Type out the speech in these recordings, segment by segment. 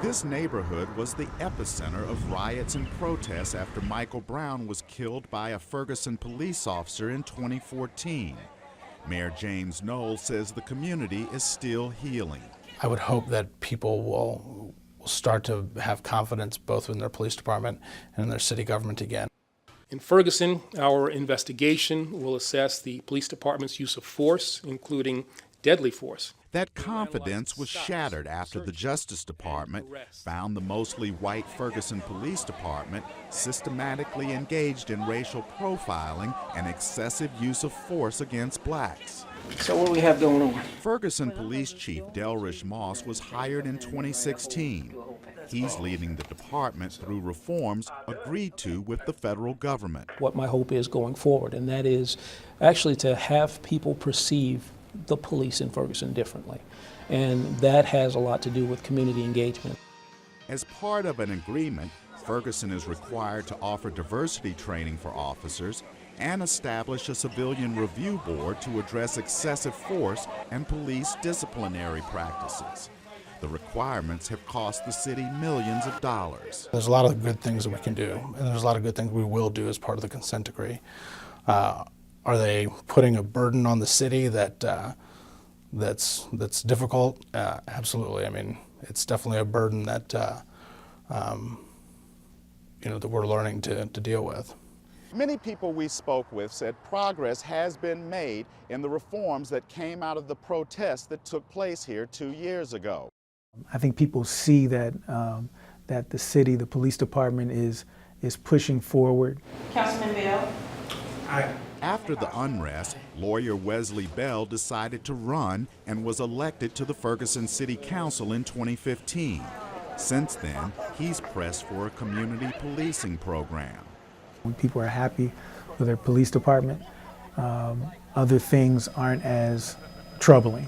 This neighborhood was the epicenter of riots and protests after Michael Brown was killed by a Ferguson police officer in 2014. Mayor James Knoll says the community is still healing. I would hope that people will start to have confidence both in their police department and in their city government again. In Ferguson, our investigation will assess the police department's use of force, including deadly force. That confidence was shattered after the Justice Department found the mostly white Ferguson Police Department systematically engaged in racial profiling and excessive use of force against blacks. So what do we have going on? Ferguson Police Chief Delrish Moss was hired in 2016. He's leading the department through reforms agreed to with the federal government. What my hope is going forward, and that is actually to have people perceive the police in Ferguson differently. And that has a lot to do with community engagement. As part of an agreement, Ferguson is required to offer diversity training for officers and establish a civilian review board to address excessive force and police disciplinary practices. The requirements have cost the city millions of dollars. There's a lot of good things that we can do, and there's a lot of good things we will do as part of the consent decree. Are they putting a burden on the city that's difficult? Absolutely. I mean, it's definitely a burden that that we're learning to deal with. Many people we spoke with said progress has been made in the reforms that came out of the protests that took place here 2 years ago. I think people see that that the city, the police department is pushing forward. Councilman Bell. After the unrest, lawyer Wesley Bell decided to run and was elected to the Ferguson City Council in 2015. Since then, he's pressed for a community policing program. When people are happy with their police department, other things aren't as troubling.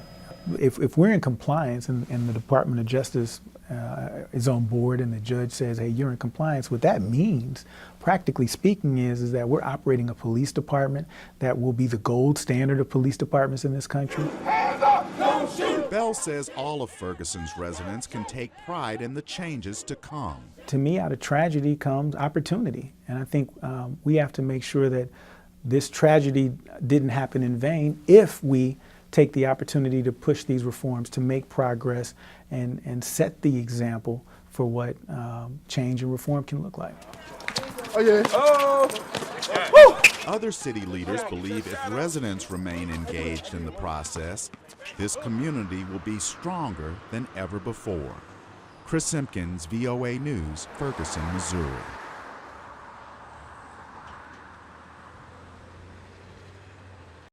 If we're in compliance and the Department of Justice is on board and the judge says, hey, you're in compliance, what that means, practically speaking, is that we're operating a police department that will be the gold standard of police departments in this country. Hands up, don't shoot! Bell says all of Ferguson's residents can take pride in the changes to come. To me, out of tragedy comes opportunity. And I think we have to make sure that this tragedy didn't happen in vain if we take the opportunity to push these reforms, to make progress and set the example for what change and reform can look like. Oh, yeah. Oh. Other city leaders believe if residents remain engaged in the process, this community will be stronger than ever before. Chris Simkins, VOA News, Ferguson, Missouri.